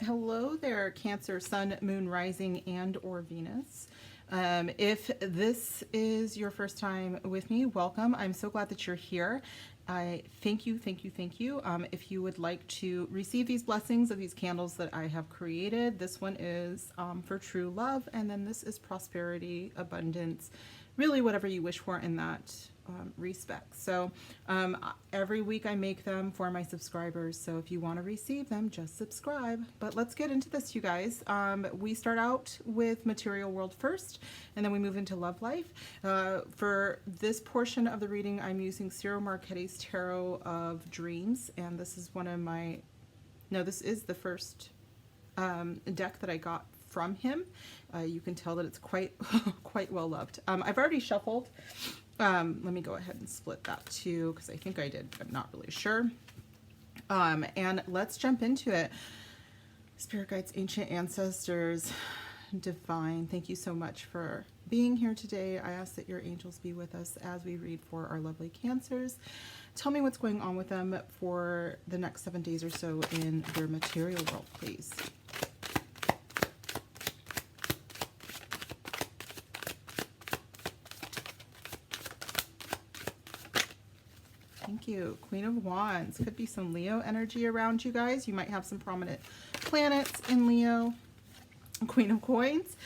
Hello there, Cancer, Sun, Moon, Rising, and or Venus. If this is your first time with me, welcome. I'm so glad that you're here. I thank you, thank you, thank you. If you would like to receive these blessings of these candles that I have created, this one is for true love, and then this is prosperity, abundance, really whatever you wish for in that respect. So every week I make them for my subscribers. So if you want to receive them, just subscribe. But let's get into this, you guys. We start out with material world first, and then we move into love life. For this portion of the reading, I'm using Ciro Marchetti's Tarot of Dreams, and this is one of my, no, this is the first deck that I got from him. You can tell that it's quite quite well loved. I've already shuffled. Let me go ahead and split that too, because I think I did. I'm not really sure. And let's jump into it. Spirit guides, ancient ancestors, divine, thank you so much for being here today. I ask that your angels be with us as we read for our lovely Cancers. Tell me what's going on with them for the next 7 days or so in their material world, please. Thank you. Queen of Wands. Could be some Leo energy around you guys. You might have some prominent planets in Leo. Queen of Coins.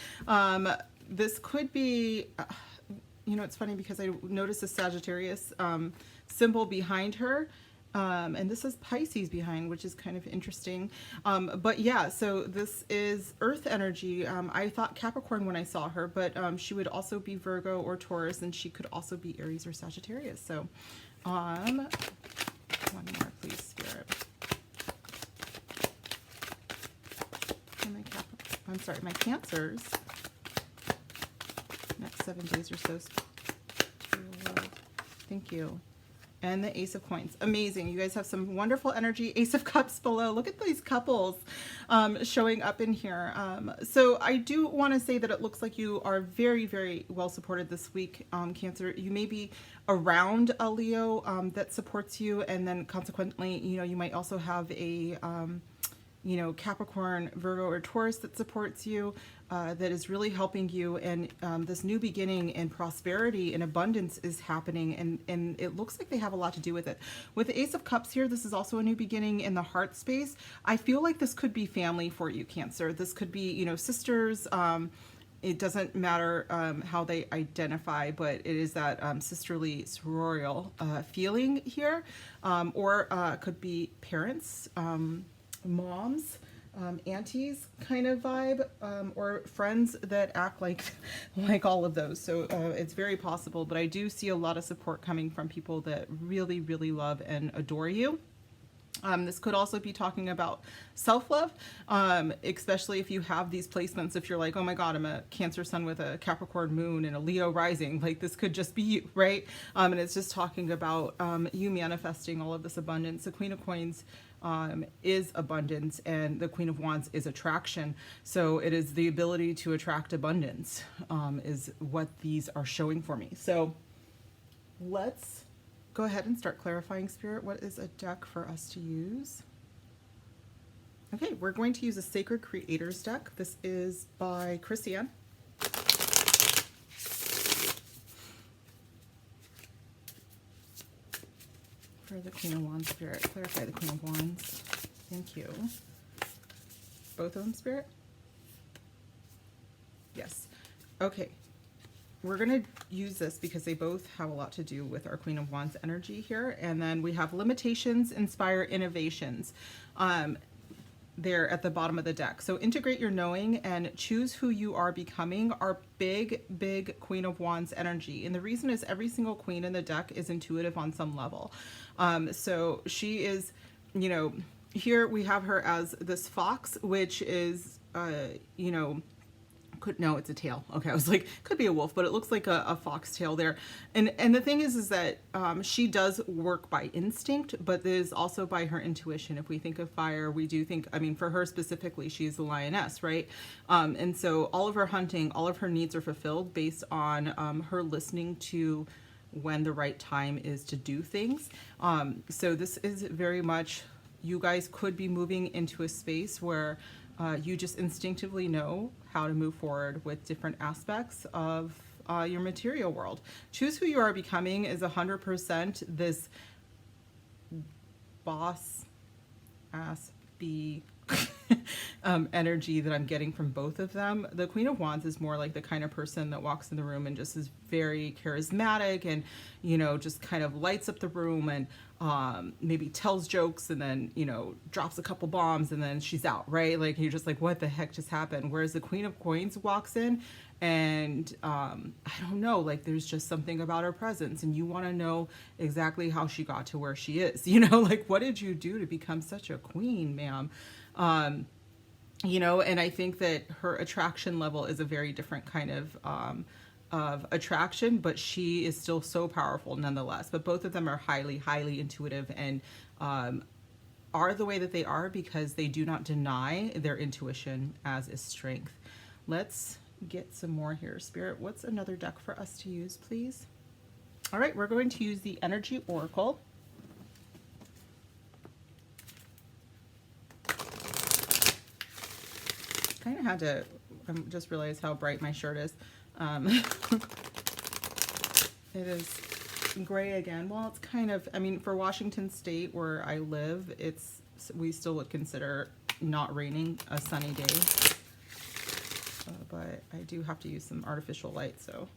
This could be, you know, it's funny because I noticed a Sagittarius symbol behind her. And this is Pisces behind, which is kind of interesting. But yeah, so this is Earth energy. I thought Capricorn when I saw her, but she would also be Virgo or Taurus, and she could also be Aries or Sagittarius. So one more, please, Spirit. And I'm sorry, my Cancers. Next 7 days or so. Thank you. And the Ace of Coins. Amazing. You guys have some wonderful energy. Ace of Cups below. Look at these couples showing up in here. So I do want to say that it looks like you are very, very well supported this week, Cancer. You may be around a Leo that supports you, and then consequently, you know, you might also have a you know, Capricorn, Virgo, or Taurus that supports you, that is really helping you, and this new beginning and prosperity and abundance is happening, and it looks like they have a lot to do with it. With the Ace of Cups here, this is also a new beginning in the heart space. I feel like this could be family for you, Cancer. This could be, you know, sisters. It doesn't matter how they identify, but it is that sisterly, sororial feeling here, or could be parents, moms, aunties kind of vibe, or friends that act like all of those. So it's very possible, but I do see a lot of support coming from people that really, really love and adore you. This could also be talking about self-love, especially if you have these placements. If you're like, oh my God, I'm a Cancer sun with a Capricorn moon and a Leo rising, like this could just be you, right? And it's just talking about you manifesting all of this abundance. The Queen of Coins is abundance, and the Queen of Wands is attraction. So it is the ability to attract abundance is what these are showing for me. So let's go ahead and start clarifying, Spirit. What is a deck for us to use? Okay, we're going to use a Sacred Creators deck. This is by Christiane. For the Queen of Wands, Spirit, clarify the Queen of Wands. Thank you. Both of them, Spirit? Yes. Okay. We're going to use this because they both have a lot to do with our Queen of Wands energy here. And then we have limitations, inspire innovations. There at the bottom of the deck. So integrate your knowing and choose who you are becoming, our big, big Queen of Wands energy. And the reason is every single queen in the deck is intuitive on some level. So she is, you know, here we have her as this fox, which is, you know, no, it's a tail. Okay, I was like, could be a wolf, but it looks like a foxtail there. And the thing is that she does work by instinct, but it is also by her intuition. If we think of fire, we do think, I mean, for her specifically, she's the lioness, right? And so all of her hunting, all of her needs are fulfilled based on her listening to when the right time is to do things. So this is very much, you guys could be moving into a space where you just instinctively know how to move forward with different aspects of your material world. Choose who you are becoming is 100% this boss ass bee energy that I'm getting from both of them. The Queen of Wands is more like the kind of person that walks in the room and just is very charismatic and, you know, just kind of lights up the room and maybe tells jokes and then, you know, drops a couple bombs and then she's out, right? Like you're just like, what the heck just happened? Whereas the Queen of Coins walks in and I don't know, like there's just something about her presence and you want to know exactly how she got to where she is, you know, like what did you do to become such a queen, ma'am? You know, and I think that her attraction level is a very different kind of attraction, but she is still so powerful nonetheless. But both of them are highly, highly intuitive and are the way that they are because they do not deny their intuition as a strength. Let's get some more here. Spirit, what's another deck for us to use, please? All right, we're going to use the Energy Oracle. Kind of had to, I just realized how bright my shirt is. It is gray again. Well, it's kind of, I mean, for Washington State where I live, we still would consider not raining a sunny day. But I do have to use some artificial light, so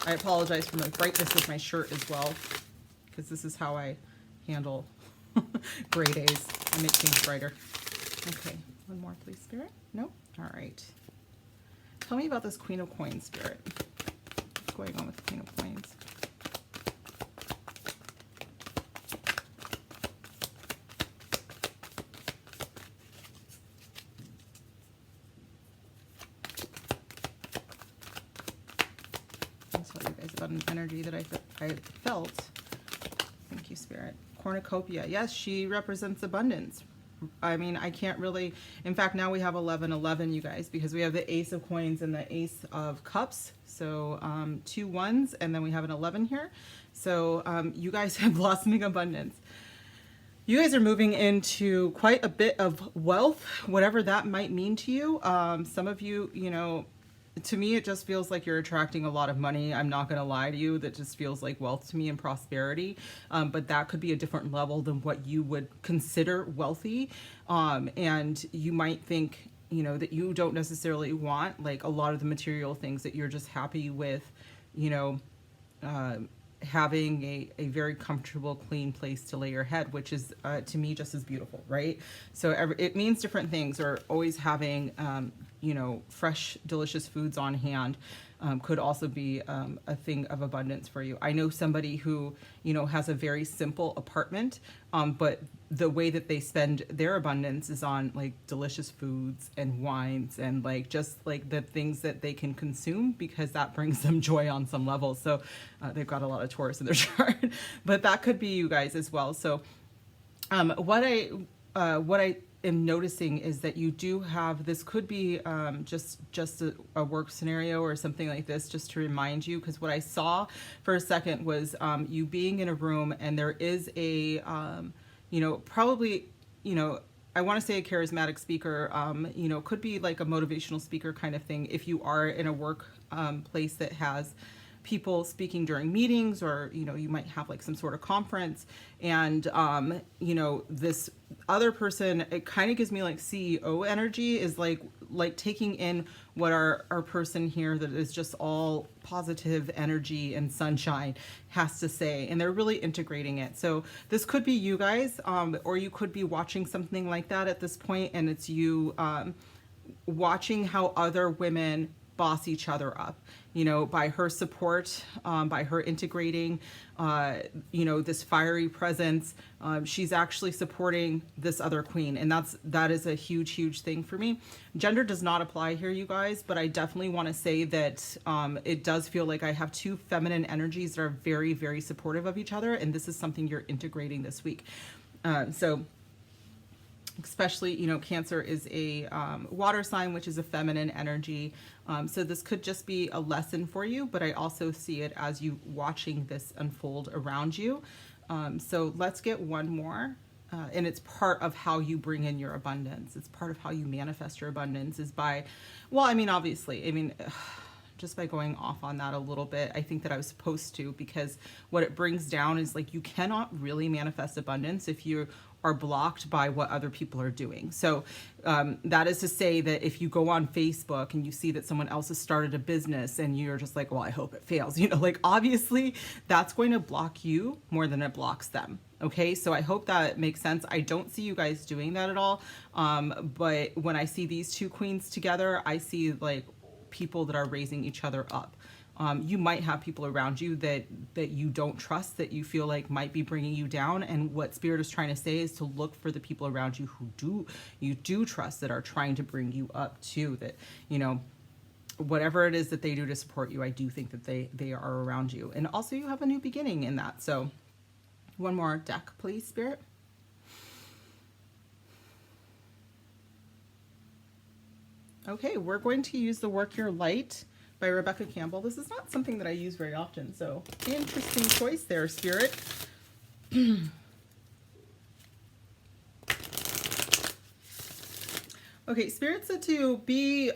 I apologize for the brightness of my shirt as well, because this is how I handle gray days. I make things brighter. Okay, one more please, Spirit. Nope. All right. Tell me about this Queen of Coins, Spirit. What's going on with the Queen of Coins? I'll tell you guys about an energy that I felt. Thank you, Spirit. Cornucopia. Yes, she represents abundance. I mean, I can't really, in fact, now we have 11-11, you guys, because we have the Ace of Coins and the Ace of Cups. So 2 1s, and then we have an 11 here. So you guys have blossoming abundance. You guys are moving into quite a bit of wealth, whatever that might mean to you. Some of you, you know, to me, it just feels like you're attracting a lot of money. I'm not going to lie to you. That just feels like wealth to me and prosperity. But that could be a different level than what you would consider wealthy. And you might think, you know, that you don't necessarily want like a lot of the material things, that you're just happy with, you know, having a very comfortable, clean place to lay your head, which is to me just as beautiful, right? So it means different things, or always having you know, fresh, delicious foods on hand could also be a thing of abundance for you. I know somebody who, you know, has a very simple apartment, but the way that they spend their abundance is on like delicious foods and wines and like just like the things that they can consume, because that brings them joy on some level. So they've got a lot of Taurus in their chart, but that could be you guys as well. So what I am noticing is that you do have, this could be just a work scenario or something like this, just to remind you, because what I saw for a second was you being in a room and there is a you know, probably, you know, I want to say a charismatic speaker, you know, could be like a motivational speaker kind of thing if you are in a work place that has people speaking during meetings, or you know, you might have like some sort of conference, and you know, this other person, it kind of gives me like CEO energy, is like taking in what our person here that is just all positive energy and sunshine has to say, and they're really integrating it. So this could be you guys, or you could be watching something like that at this point, and it's you watching how other women boss each other up, you know, by her support, by her integrating, you know, this fiery presence. She's actually supporting this other queen, and that is a huge thing for me. Gender does not apply here, you guys, but I definitely want to say that it does feel like I have two feminine energies that are very supportive of each other, and this is something you're integrating this week. So especially, you know, Cancer is a water sign, which is a feminine energy. So this could just be a lesson for you, but I also see it as you watching this unfold around you. So let's get one more. And it's part of how you bring in your abundance. It's part of how you manifest your abundance is by, well, I mean, obviously, I mean, just by going off on that a little bit, I think that I was supposed to, because what it brings down is like, you cannot really manifest abundance if you are blocked by what other people are doing. So that is to say that if you go on Facebook and you see that someone else has started a business and you're just like, well, I hope it fails, you know, like obviously that's going to block you more than it blocks them. Okay, so I hope that makes sense. I don't see you guys doing that at all. But when I see these two queens together, I see like people that are raising each other up. You might have people around you that you don't trust, that you feel like might be bringing you down. And what Spirit is trying to say is to look for the people around you who you do trust, that are trying to bring you up too. That, you know, whatever it is that they do to support you, I do think that they are around you. And also you have a new beginning in that. So one more deck, please, Spirit. Okay, we're going to use the Work Your Light by Rebecca Campbell. This is not something that I use very often, so interesting choice there, Spirit. Okay, Spirit said to be,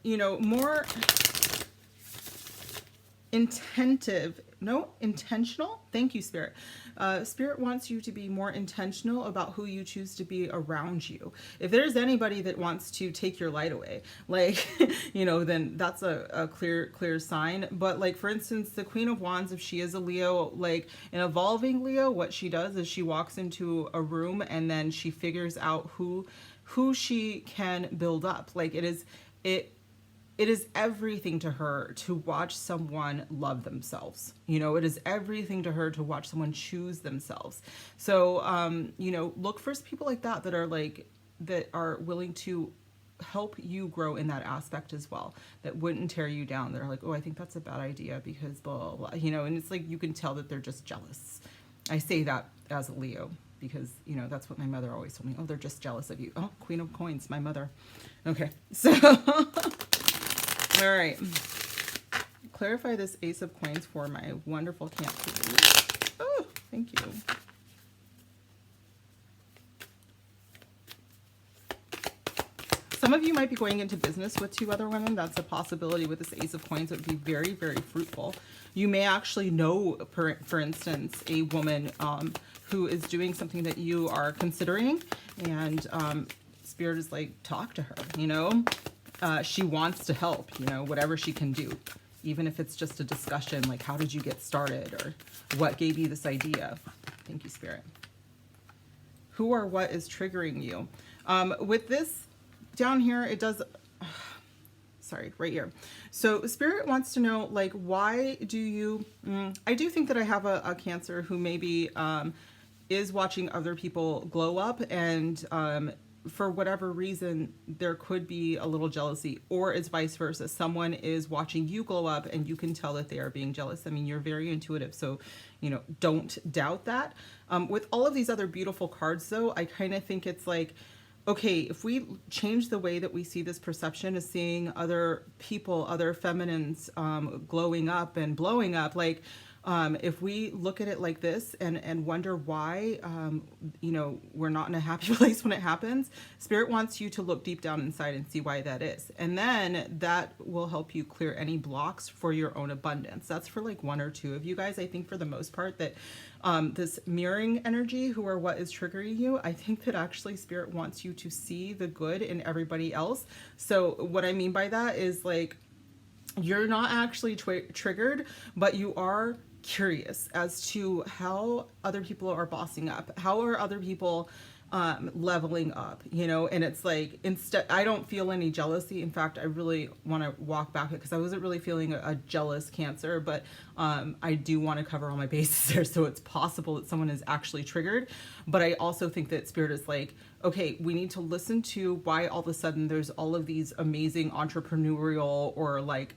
you know, more intentional. Thank you, Spirit. Spirit wants you to be more intentional about who you choose to be around you. If there's anybody that wants to take your light away, like, you know, then that's a clear sign. But like, for instance, the Queen of Wands, if she is a Leo, like an evolving Leo, what she does is she walks into a room and then she figures out who she can build up. Like it is everything to her to watch someone love themselves. You know, it is everything to her to watch someone choose themselves. So, you know, look for people like that that are willing to help you grow in that aspect as well, that wouldn't tear you down. They're like, oh, I think that's a bad idea because blah, blah, blah. You know, and it's like, you can tell that they're just jealous. I say that as a Leo because, you know, that's what my mother always told me. Oh, they're just jealous of you. Oh, Queen of Coins, my mother. Okay, so... All right, clarify this Ace of Coins for my wonderful Cancer. Oh, thank you. Some of you might be going into business with two other women. That's a possibility with this Ace of Coins. It would be very, very fruitful. You may actually know, for instance, a woman who is doing something that you are considering, and Spirit is like, talk to her, you know? She wants to help, you know, whatever she can do, even if it's just a discussion, like how did you get started or what gave you this idea? Thank you, Spirit. Who or what is triggering you? With this down here, it does, sorry, right here. So Spirit wants to know, like, why do you, I do think that I have a Cancer who maybe is watching other people glow up, and for whatever reason, there could be a little jealousy, or it's vice versa. Someone is watching you glow up and you can tell that they are being jealous. I mean, you're very intuitive, so, you know, don't doubt that. With all of these other beautiful cards, though, I kind of think it's like, okay, if we change the way that we see this perception as seeing other people, other feminines glowing up and blowing up, like, if we look at it like this and wonder why, you know, we're not in a happy place when it happens, Spirit wants you to look deep down inside and see why that is. And then that will help you clear any blocks for your own abundance. That's for like one or two of you guys. I think for the most part that this mirroring energy, who or what is triggering you, I think that actually Spirit wants you to see the good in everybody else. So what I mean by that is like, you're not actually triggered, but you are curious as to how other people are bossing up. How are other people leveling up, you know? And it's like, instead, I don't feel any jealousy. In fact, I really want to walk back it because I wasn't really feeling a jealous Cancer, but I do want to cover all my bases there. So it's possible that someone is actually triggered. But I also think that Spirit is like, okay, we need to listen to why all of a sudden there's all of these amazing entrepreneurial or like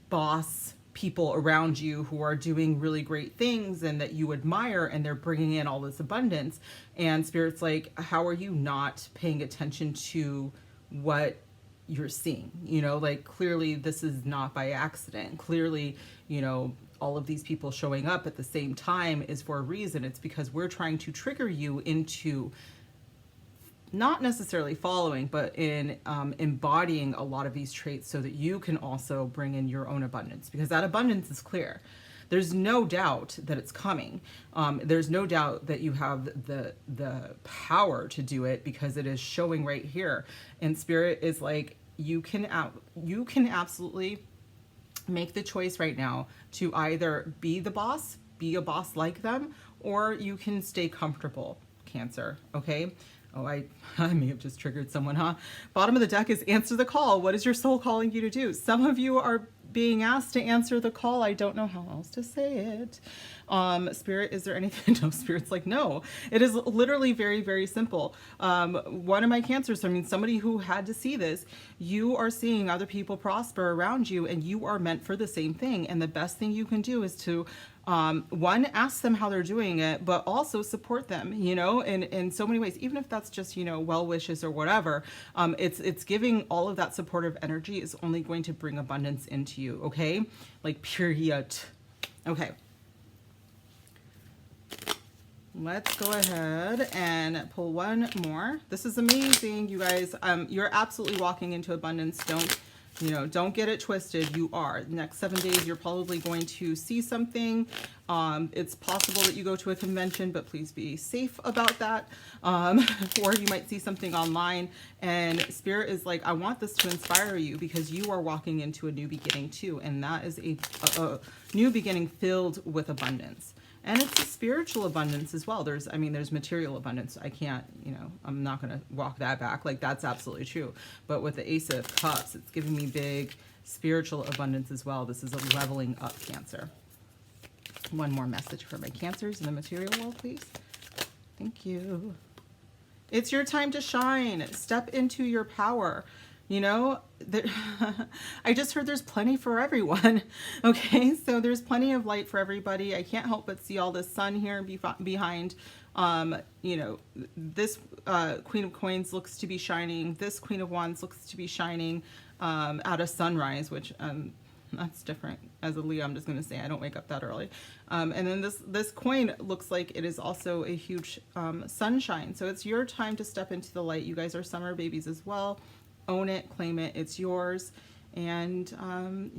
boss people around you who are doing really great things and that you admire, and they're bringing in all this abundance. And Spirit's like, how are you not paying attention to what you're seeing? You know, like, clearly this is not by accident. Clearly, you know, all of these people showing up at the same time is for a reason. It's because we're trying to trigger you into not necessarily following, but in embodying a lot of these traits so that you can also bring in your own abundance, because that abundance is clear. There's no doubt that it's coming. There's no doubt that you have the power to do it, because it is showing right here. And Spirit is like, you can absolutely make the choice right now to either be the boss, be a boss like them, or you can stay comfortable, Cancer, okay? Oh, I may have just triggered someone, huh? Bottom of the deck is answer the call. What is your soul calling you to do? Some of you are being asked to answer the call. I don't know how else to say it. Spirit, is there anything? No, Spirit's like, no. It is literally very, very simple. One of my Cancers, I mean, somebody who had to see this, you are seeing other people prosper around you, and you are meant for the same thing. And the best thing you can do is to one, ask them how they're doing it, but also support them, you know, in so many ways, even if that's just, you know, well wishes or whatever. It's giving all of that supportive energy is only going to bring abundance into you. Okay. Like, period. Okay. Let's go ahead and pull one more. This is amazing, you guys. You're absolutely walking into abundance. Don't get it twisted. You are. The next 7 days, you're probably going to see something. It's possible that you go to a convention, but please be safe about that. Or you might see something online, and Spirit is like, I want this to inspire you, because you are walking into a new beginning too. And that is a new beginning filled with abundance. And it's a spiritual abundance as well. There's material abundance. I can't, I'm not going to walk that back. Like, that's absolutely true. But with the Ace of Cups, it's giving me big spiritual abundance as well. This is a leveling up, Cancer. One more message for my Cancers in the material world, please. Thank you. It's your time to shine. Step into your power. I just heard there's plenty for everyone. Okay, so there's plenty of light for everybody. I can't help but see all this sun here behind. This Queen of Coins looks to be shining. This Queen of Wands looks to be shining at a sunrise, which that's different. As a Leo, I'm just going to say I don't wake up that early. And then this coin looks like it is also a huge sunshine. So it's your time to step into the light. You guys are summer babies as well. Own it, claim it, it's yours. And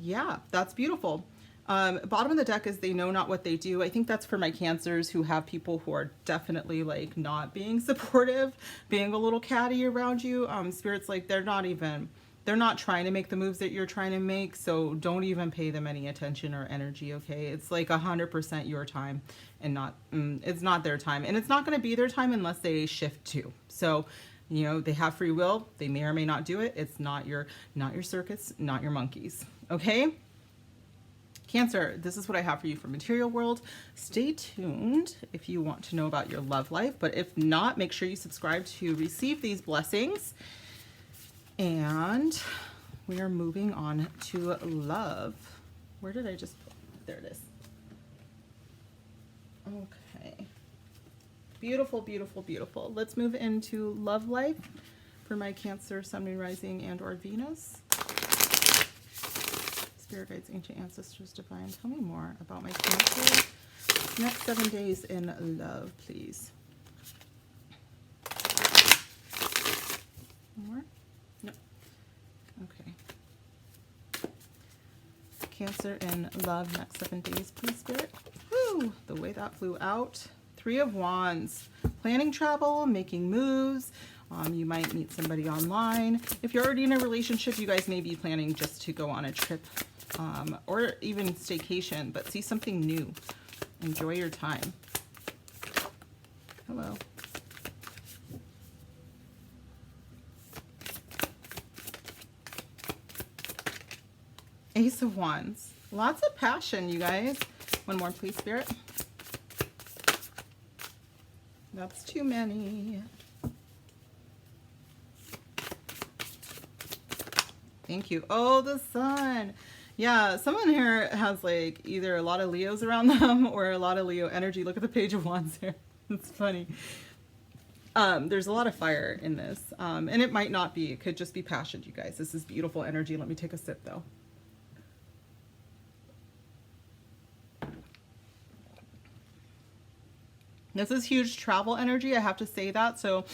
yeah, that's beautiful. Bottom of the deck is they know not what they do. I think that's for my Cancers who have people who are definitely like not being supportive, being a little catty around you. Spirit's like, they're not trying to make the moves that you're trying to make, so don't even pay them any attention or energy, okay? It's like 100% your time, and it's not their time. And it's not going to be their time unless they shift too. So they have free will. They may or may not do it. It's not your circus, not your monkeys. Okay? Cancer, this is what I have for you for material world. Stay tuned if you want to know about your love life. But if not, make sure you subscribe to receive these blessings. And we are moving on to love. Where did I just put? There it is. Okay. Beautiful, beautiful, beautiful. Let's move into love life for my Cancer, Sun, Moon, Rising, and or Venus. Spirit guides, ancient ancestors, divine. Tell me more about my Cancer. Next 7 days in love, please. More? No. Okay. Cancer in love, next 7 days, please, Spirit. Woo! The way that flew out. 3 of Wands, planning travel, making moves. You might meet somebody online. If you're already in a relationship, you guys may be planning just to go on a trip or even staycation, but see something new. Enjoy your time. Hello. Ace of Wands. Lots of passion, you guys. One more, please, Spirit. That's too many. Thank you. Oh, the sun. Yeah, someone here has like either a lot of Leos around them or a lot of Leo energy. Look at the Page of Wands here. It's funny. There's a lot of fire in this. And it might not be. It could just be passion, you guys. This is beautiful energy. Let me take a sip though. This is huge travel energy. I have to say that. So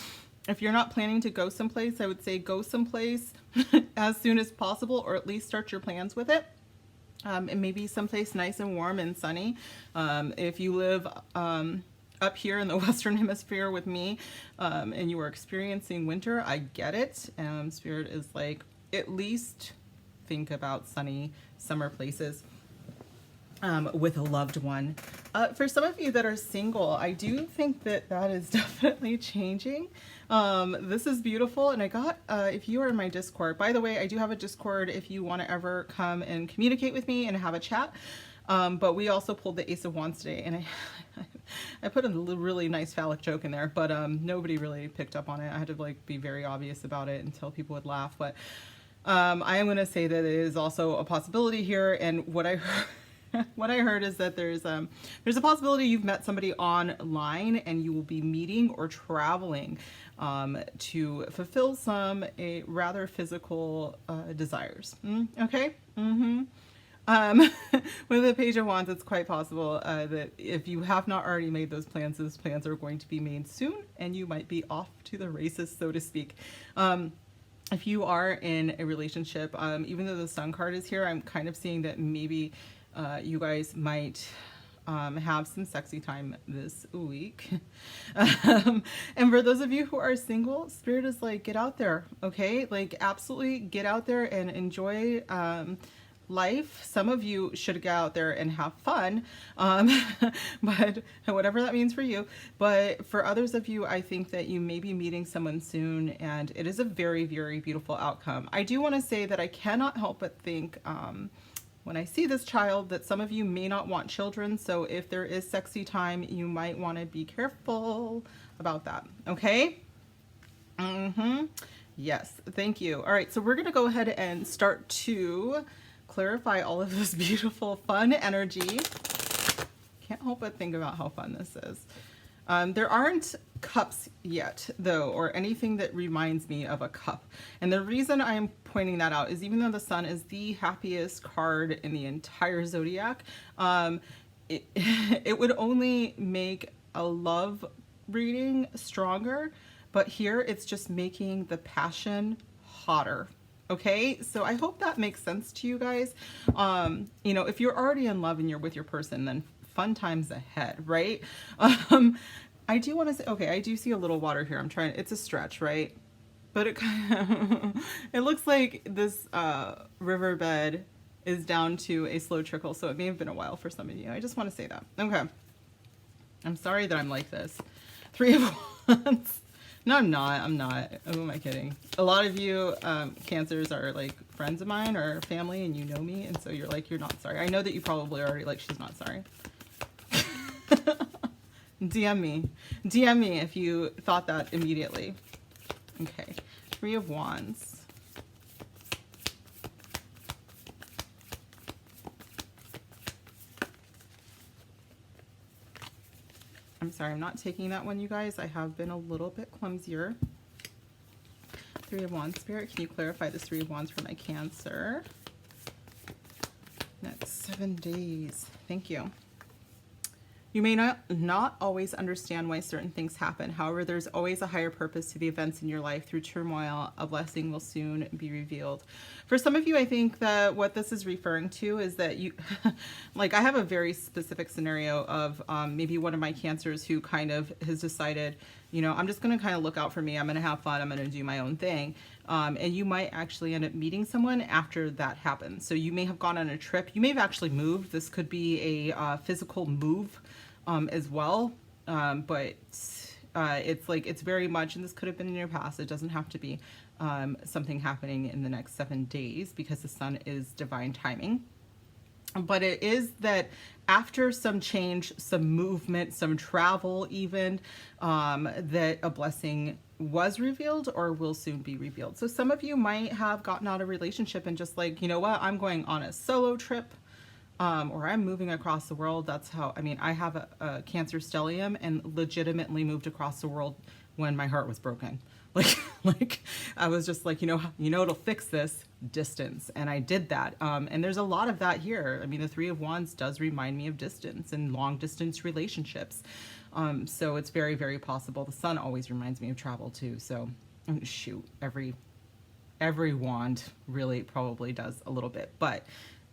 if you're not planning to go someplace, I would say go someplace as soon as possible, or at least start your plans with it. And maybe someplace nice and warm and sunny. If you live up here in the Western Hemisphere with me, and you are experiencing winter, I get it. Spirit is like, at least think about sunny summer places. With a loved one. For some of you that are single, I do think that that is definitely changing. This is beautiful, and I got, if you are in my Discord, by the way, I do have a Discord if you want to ever come and communicate with me and have a chat. But we also pulled the Ace of Wands today, and I put a really nice phallic joke in there, but nobody really picked up on it. I had to like be very obvious about it until people would laugh. But I am going to say that it is also a possibility here, and what I heard. What I heard is that there's a possibility you've met somebody online and you will be meeting or traveling to fulfill some rather physical desires. Okay? With the Page of Wands, it's quite possible that if you have not already made those plans are going to be made soon, and you might be off to the races, so to speak. If you are in a relationship, even though the Sun card is here, I'm kind of seeing that maybe you guys might have some sexy time this week. And for those of you who are single, Spirit is like, get out there, okay? Like, absolutely get out there and enjoy life. Some of you should get out there and have fun, but whatever that means for you. But for others of you, I think that you may be meeting someone soon, and it is a very, very beautiful outcome. I do want to say that I cannot help but think, when I see this child, that some of you may not want children. So if there is sexy time, you might want to be careful about that. Okay? Yes. Thank you. All right. So we're going to go ahead and start to clarify all of this beautiful, fun energy. Can't help but think about how fun this is. There aren't cups yet, though, or anything that reminds me of a cup. And the reason I'm pointing that out is, even though the Sun is the happiest card in the entire zodiac, it would only make a love reading stronger, but here it's just making the passion hotter. Okay, so I hope that makes sense to you guys. You know, if you're already in love and you're with your person, then fun times ahead, right? I do want to say, okay, I do see a little water here. I'm trying, it's a stretch, right? But it kind of, it looks like this riverbed is down to a slow trickle, so it may have been a while for some of you. I just want to say that. Okay. I'm sorry that I'm like this. 3 of Wands. No, I'm not. I'm not. Who am I kidding? A lot of you Cancers are like friends of mine or family, and you know me, and so you're like, you're not sorry. I know that you probably already like, she's not sorry. DM me. DM me if you thought that immediately. Okay. 3 of Wands. I'm sorry, I'm not taking that one, you guys. I have been a little bit clumsier. 3 of Wands. Spirit, can you clarify this 3 of Wands for my Cancer? Next 7 days. Thank you. You may not always understand why certain things happen. However, there's always a higher purpose to the events in your life. Through turmoil, a blessing will soon be revealed. For some of you, I think that what this is referring to is that you, like, I have a very specific scenario of maybe one of my Cancers who kind of has decided, you know, I'm just going to kind of look out for me. I'm going to have fun. I'm going to do my own thing. And you might actually end up meeting someone after that happens. So you may have gone on a trip. You may have actually moved. This could be a physical move as well. But it's like, it's very much, and this could have been in your past. It doesn't have to be something happening in the next 7 days, because the Sun is divine timing. But it is that after some change, some movement, some travel even, that a blessing was revealed or will soon be revealed. So some of you might have gotten out of a relationship and just like, you know what, I'm going on a solo trip, or I'm moving across the world. That's how, I mean, I have a Cancer stellium and legitimately moved across the world when my heart was broken. Like I was just like, it'll fix this, distance. And I did that. And there's a lot of that here. I mean, the Three of Wands does remind me of distance and long distance relationships. So it's very, very possible. The sun always reminds me of travel too. So shoot, every wand really probably does a little bit, but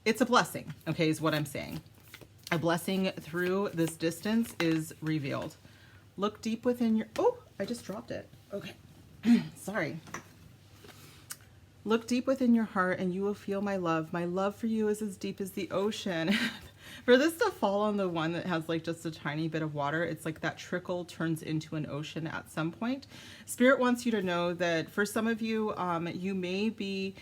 it's a blessing. Okay. Is what I'm saying. A blessing through this distance is revealed. Look deep within your, oh, I just dropped it. Okay. Sorry. Look deep within your heart and you will feel my love. My love for you is as deep as the ocean. For this to fall on the one that has like just a tiny bit of water, it's like that trickle turns into an ocean at some point. Spirit wants you to know that for some of you, you may be,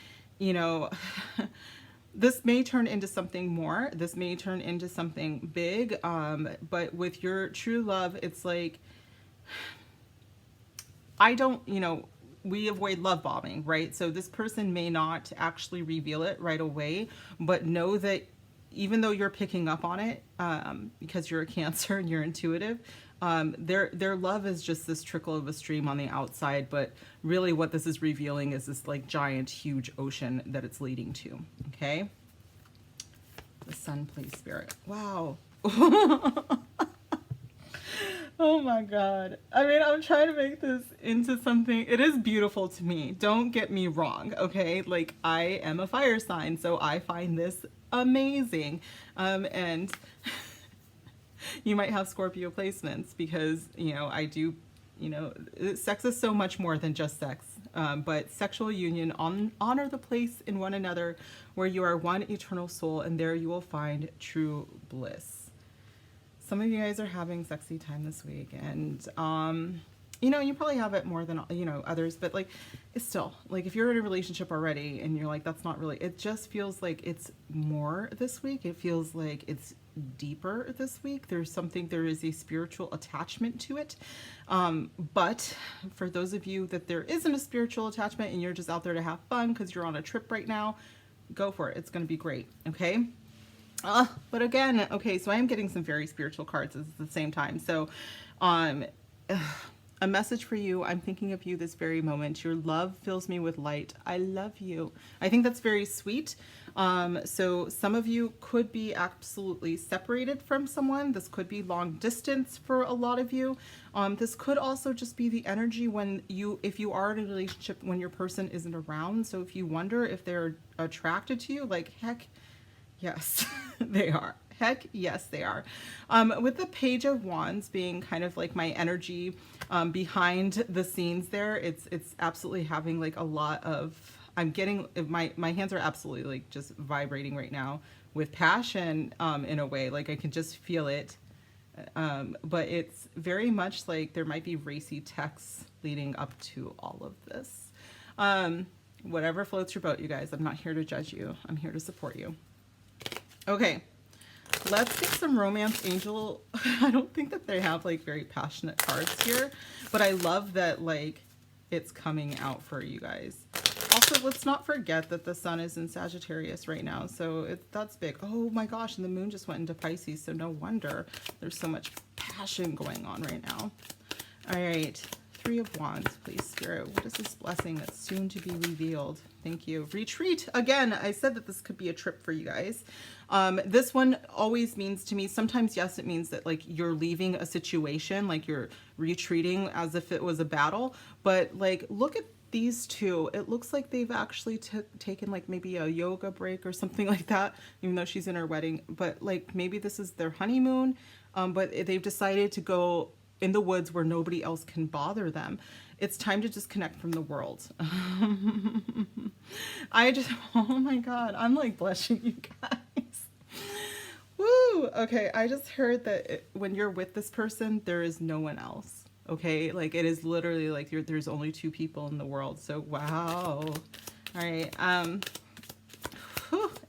this may turn into something more. This may turn into something big. But with your true love, it's like, we avoid love bombing, right? So this person may not actually reveal it right away, but know that even though you're picking up on it, because you're a Cancer and you're intuitive, their love is just this trickle of a stream on the outside, but really what this is revealing is this like giant, huge ocean that it's leading to, okay? The sun, please, Spirit. Wow. Oh my God. I mean, I'm trying to make this into something. It is beautiful to me. Don't get me wrong. Okay. Like I am a fire sign, so I find this amazing. And you might have Scorpio placements because, I do, sex is so much more than just sex. But sexual union, honor the place in one another where you are one eternal soul, and there you will find true bliss. Some of you guys are having sexy time this week, and you probably have it more than others, but like it's still like if you're in a relationship already and you're like that's not really, it just feels like it's more this week. It feels like it's deeper this week. There is a spiritual attachment to it, but for those of you that there isn't a spiritual attachment and you're just out there to have fun because you're on a trip right now, go for it. It's going to be great. Okay. But again, okay, so I am getting some very spiritual cards at the same time. So, a message for you. I'm thinking of you this very moment. Your love fills me with light. I love you. I think that's very sweet. So some of you could be absolutely separated from someone. This could be long distance for a lot of you. This could also just be the energy if you are in a relationship when your person isn't around. So if you wonder if they're attracted to you, like heck, yes, they are. Heck, yes, they are. With the Page of Wands being kind of like my energy behind the scenes there, it's absolutely having like a lot of, I'm getting, my hands are absolutely like just vibrating right now with passion in a way. Like I can just feel it. But it's very much like there might be racy texts leading up to all of this. Whatever floats your boat, you guys. I'm not here to judge you. I'm here to support you. Okay, let's get some romance angel. I don't think that they have like very passionate cards here, but I love that like it's coming out for you guys. Also, let's not forget that the sun is in Sagittarius right now, so that's big. Oh my gosh, and the moon just went into Pisces, so no wonder there's so much passion going on right now. All right, Three of Wands, please, Spirit. What is this blessing that's soon to be revealed? Thank you. Retreat. Again, I said that this could be a trip for you guys. This one always means to me, sometimes, yes, it means that like you're leaving a situation, like you're retreating as if it was a battle. But like, look at these two. It looks like they've actually taken like maybe a yoga break or something like that, even though she's in her wedding. But like maybe this is their honeymoon, but they've decided to go in the woods where nobody else can bother them. It's time to disconnect from the world. Oh my God, I'm like blushing, you guys. Woo! Okay, I just heard that when you're with this person, there is no one else. Okay, like it is literally like there's only two people in the world. So wow. All right.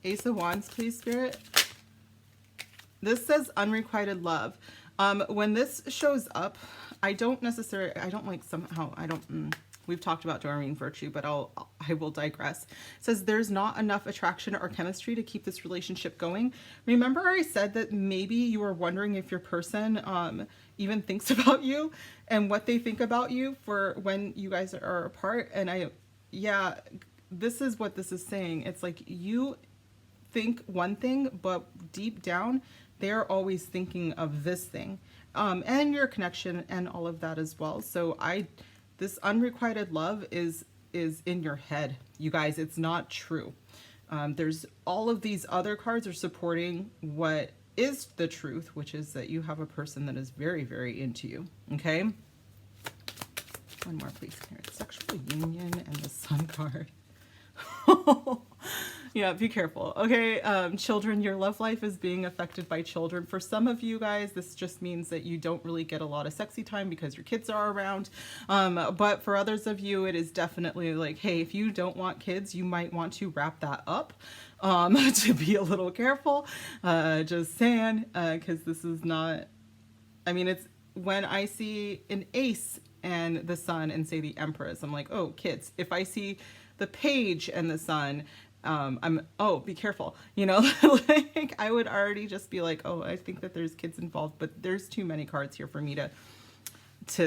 Ace of Wands, please, Spirit. This says unrequited love. When this shows up, I don't like somehow, we've talked about Doreen virtue, but I will digress. It says there's not enough attraction or chemistry to keep this relationship going. Remember I said that maybe you were wondering if your person even thinks about you and what they think about you for when you guys are apart. And yeah, this is what this is saying. It's like you think one thing, but deep down, they're always thinking of this thing, and your connection and all of that as well. So this unrequited love is in your head, you guys. It's not true. There's all of these other cards are supporting what is the truth, which is that you have a person that is very, very into you. Okay. One more, please. Here, sexual union and the Sun card. Yeah, be careful. Okay, children, your love life is being affected by children. For some of you guys, this just means that you don't really get a lot of sexy time because your kids are around. But for others of you, it is definitely like, hey, if you don't want kids, you might want to wrap that up, to be a little careful. Just saying, because this is not, I mean, it's when I see an ace and the sun and say the Empress, I'm like, oh, kids. If I see the page and the sun, oh, be careful, you know. Like I would already just be like, oh, I think that there's kids involved, but there's too many cards here for me to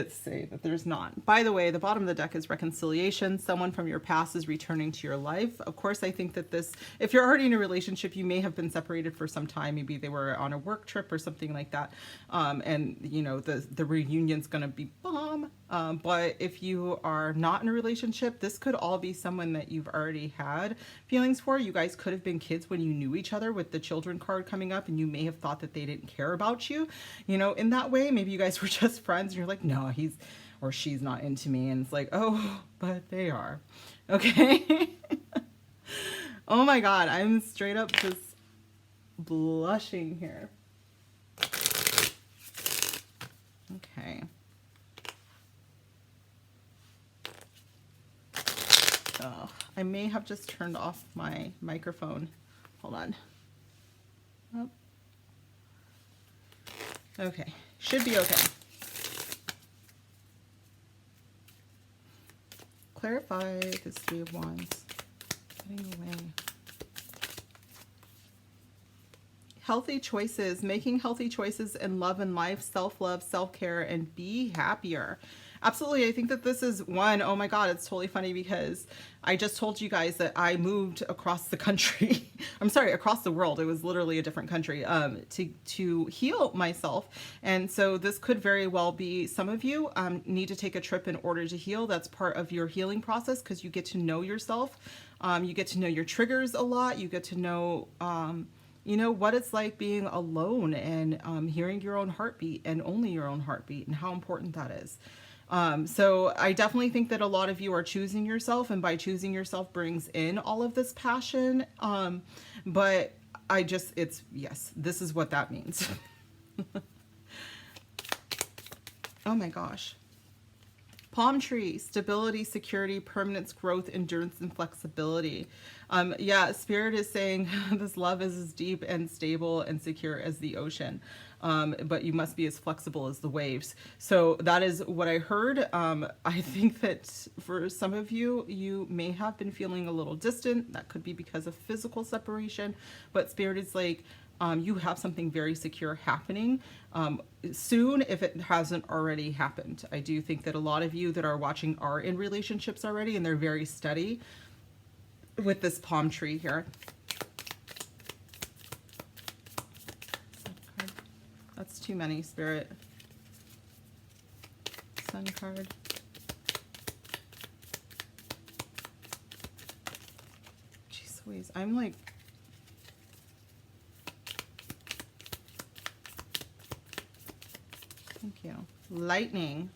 say that there's not. By the way, the bottom of the deck is reconciliation. Someone from your past is returning to your life. Of course, I think that this, if you're already in a relationship, you may have been separated for some time. Maybe they were on a work trip or something like that. And you know, the reunion's going to be bomb. But if you are not in a relationship, this could all be someone that you've already had feelings for. You guys could have been kids when you knew each other, with the children card coming up, and you may have thought that they didn't care about you, you know, in that way. Maybe you guys were just friends and you're like, no, he's or she's not into me. And it's like, oh, but they are. Okay. Oh my God. I'm straight up just blushing here. Okay. Oh, I may have just turned off my microphone. Hold on. Oh. Okay. Should be okay. Clarify this Three of Wands. Getting away. Healthy choices, making healthy choices in love and life, self-love, self-care, and be happier. Absolutely. I think that this is one. Oh my God, it's totally funny because I just told you guys that I moved across the country. I'm sorry, across the world. It was literally a different country, to heal myself. And so this could very well be, some of you need to take a trip in order to heal. That's part of your healing process, because you get to know yourself. You get to know your triggers a lot. You get to know, you know, what it's like being alone and hearing your own heartbeat, and only your own heartbeat, and how important that is. So I definitely think that a lot of you are choosing yourself, and by choosing yourself brings in all of this passion. But yes, this is what that means. Oh my gosh. Palm tree, stability, security, permanence, growth, endurance, and flexibility. Yeah, Spirit is saying this love is as deep and stable and secure as the ocean. But you must be as flexible as the waves. So that is what I heard. I think that for some of you, you may have been feeling a little distant. That could be because of physical separation, but Spirit is like, you have something very secure happening soon, if it hasn't already happened. I do think that a lot of you that are watching are in relationships already, and they're very steady with this palm tree here. That's too many, Spirit. Sun card. Jeez Louise, I'm like... Thank you. Lightning.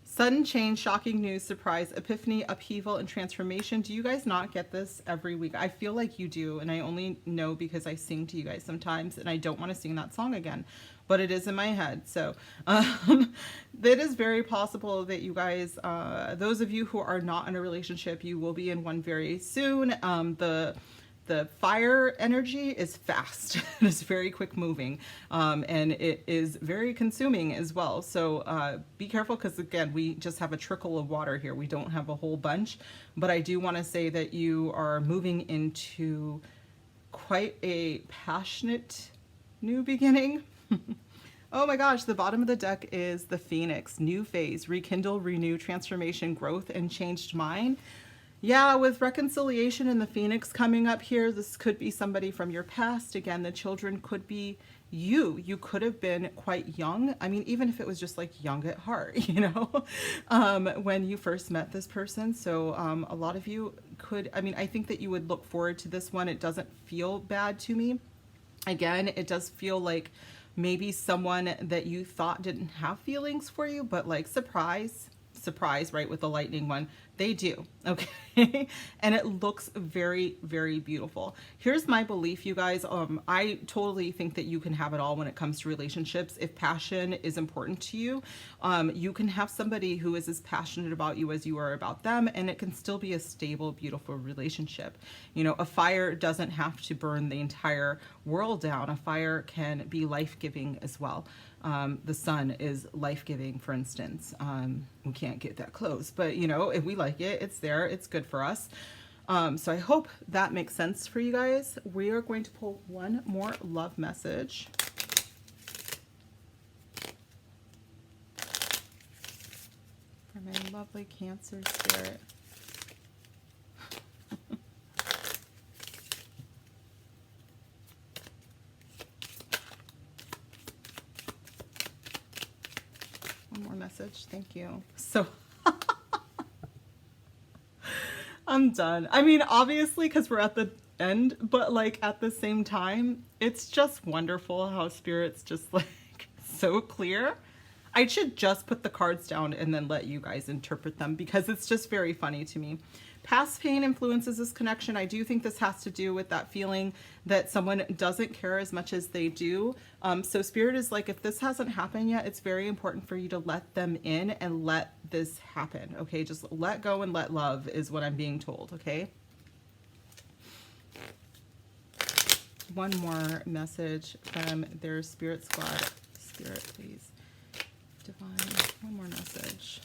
Sudden change, shocking news, surprise, epiphany, upheaval, and transformation. Do you guys not get this every week? I feel like you do, and I only know because I sing to you guys sometimes, and I don't want to sing that song again, but it is in my head. So it is very possible that you guys, those of you who are not in a relationship, you will be in one very soon. the fire energy is fast. It is very quick moving, and it is very consuming as well. So be careful, because again, we just have a trickle of water here. We don't have a whole bunch, but I do want to say that you are moving into quite a passionate new beginning. Oh my gosh, the bottom of the deck is the Phoenix, new phase, rekindle, renew, transformation, growth, and changed mind. Yeah, with reconciliation and the Phoenix coming up here, this could be somebody from your past. Again, the children could be you. You could have been quite young. I mean, even if it was just like young at heart, you know, when you first met this person. So a lot of you could, I mean, I think that you would look forward to this one. It doesn't feel bad to me. Again, it does feel like maybe someone that you thought didn't have feelings for you, but like surprise, right, with the lightning one, they do, okay? And it looks very, very beautiful. Here's my belief, you guys. I totally think that you can have it all when it comes to relationships. If passion is important to you, you can have somebody who is as passionate about you as you are about them, and it can still be a stable, beautiful relationship. You know, a fire doesn't have to burn the entire world down. A fire can be life-giving as well. The sun is life-giving, for instance. We can't get that close, but you know, if we like it, it's there, it's good for us. So I hope that makes sense for you guys. We are going to pull one more love message. For my lovely Cancer spirit. One more message, thank you. So I'm done. I mean, obviously, because we're at the end, but like at the same time, it's just wonderful how Spirit's just like so clear. I should just put the cards down and then let you guys interpret them, because it's just very funny to me. Past pain influences this connection. I do think this has to do with that feeling that someone doesn't care as much as they do. So Spirit is like, if this hasn't happened yet, it's very important for you to let them in and let this happen. Okay, just let go and let love is what I'm being told. Okay. One more message from their Spirit Squad. Spirit, please. Divine, one more message.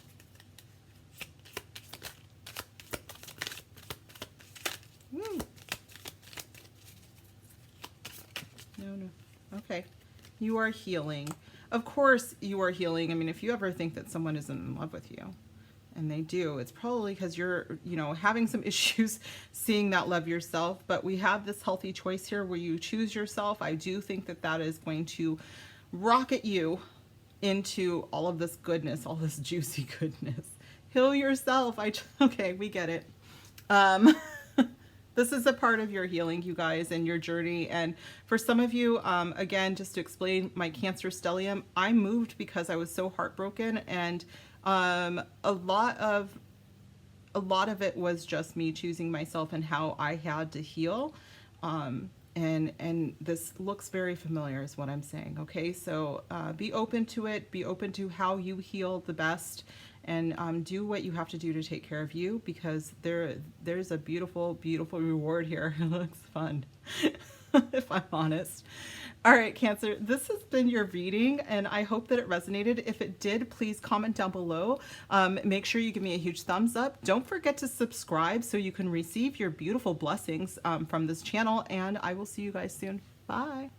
Woo. No. Okay. You are healing. Of course you are healing. I mean, if you ever think that someone isn't in love with you, and they do, it's probably because you're, you know, having some issues seeing that love yourself. But we have this healthy choice here where you choose yourself. I do think that that is going to rocket you into all of this goodness, all this juicy goodness. Heal yourself. Okay, we get it. This is a part of your healing, you guys, and your journey. And for some of you, again, just to explain my Cancer stellium, I moved because I was so heartbroken, and a lot of it was just me choosing myself and how I had to heal. And this looks very familiar is what I'm saying. Okay, so be open to it. Be open to how you heal the best, and do what you have to do to take care of you, because there's a beautiful, beautiful reward here. It looks fun, if I'm honest. All right, Cancer, this has been your reading, and I hope that it resonated. If it did, please comment down below. Make sure you give me a huge thumbs up. Don't forget to subscribe so you can receive your beautiful blessings from this channel, and I will see you guys soon. Bye.